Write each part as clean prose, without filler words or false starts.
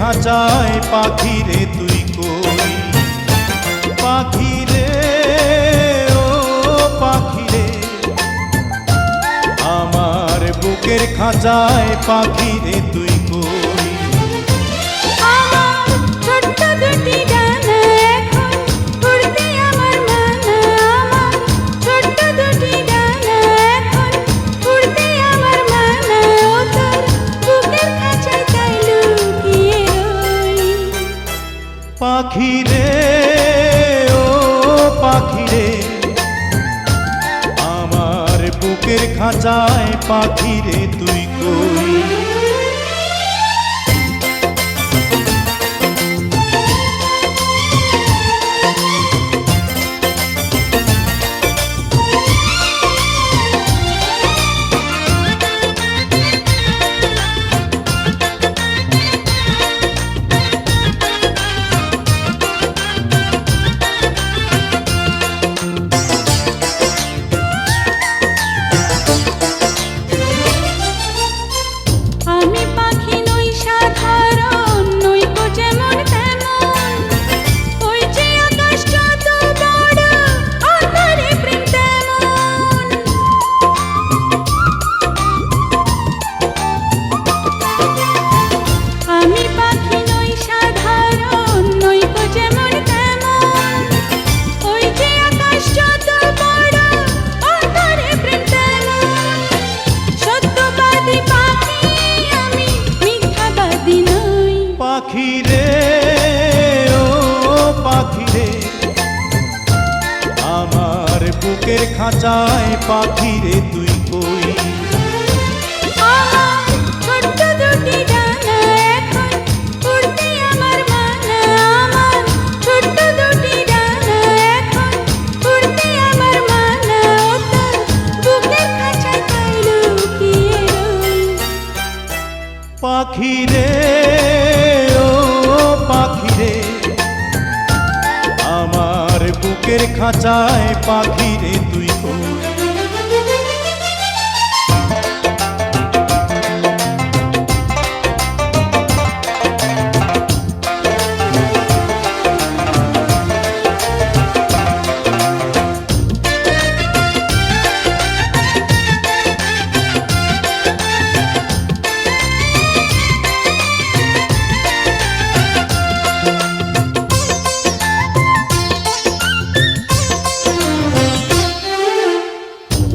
খাঁচায় পাখি রে তুই কই, পাখি রে ও পাখি রে, আমার বুকের খাঁচায় পাখি রে তুই কই। আমার ছোট্ট দুটি ডানা এখন উড়তে আমার মানা, আমার ছোট্ট দুটি ডানা এখন উড়তে আমার মানা, ও তোর বুকের খাঁচায় তাই লুকিয়ে রই। পাখি রে ও পাখি রে, আমার বুকের খাঁচায় পাখি রে তুই কই। আমি পাখি নই সাধারণ, নই তো যেমন তেমন, ওই যে আকাশ যত বড় অন্তরে প্রেম তেমন। আমি পাখি নই সাধারণ, নই তো যেমন তেমন, ওই যে আকাশ যত বড় অন্তরে প্রেম তেমন। সত্যবাদী পাখি আমি, মিথ্যাবাদী নই। পাখি রে ও পাখি রে, আমার বুকের খাঁচায় পাখি রে তুই কই। আমার ছোট্ট দুটি ডানা এখন উড়তে আমার মানা, আমার ছোট্ট দুটি ডানা এখন উড়তে আমার মানা, ও তোর বুকের খাঁচায় তাই লুকিয়ে রই। পাখি রে ও পাখি রে, আমার বুকের খাঁচায় পাখি রে তুই কই।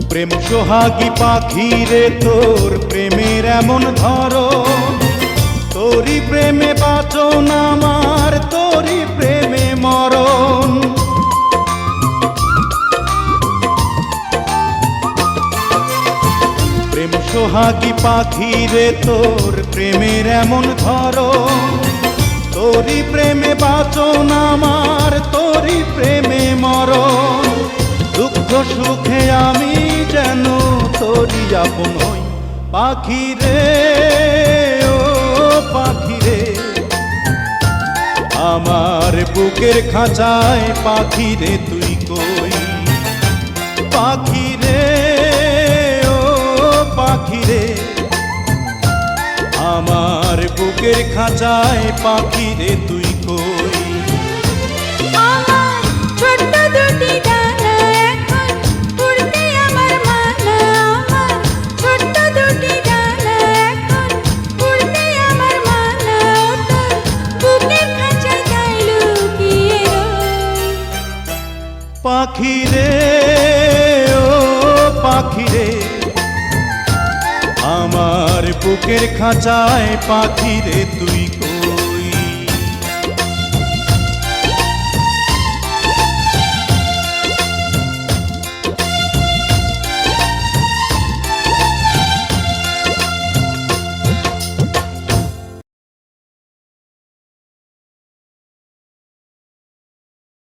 প্রেম সোহাগী পাখি রে, তোর প্রেমের এমন ধরন, তোরই প্রেমে বাঁচন আমার, তোরই প্রেমে মরণ। প্রেম সোহাগী পাখি রে, তোর প্রেমের এমন ধরন, তোরই প্রেমে বাঁচন আমার, তোরই প্রেমে মরণ। দুঃখ সুখে আমি যেন তোরই আপন হই, পাখি রে ও পাখি রে, আমার বুকের খাঁচায় পাখি রে তুই কই। পাখি রে ও পাখি রে, আমার বুকের খাঁচায় পাখি রে তুই কই। আমার ছোট্ট দুটি ডানা এখন উড়তে আমার মানা, আমার ছোট্ট দুটি ডানা এখন উড়তে আমার মানা, ও তোর বুকের খাঁচায় তাই লুকিয়ে রই। পাখি রে ও পাখি রে, আমার বুকের খাঁচায় পাখি রে তুই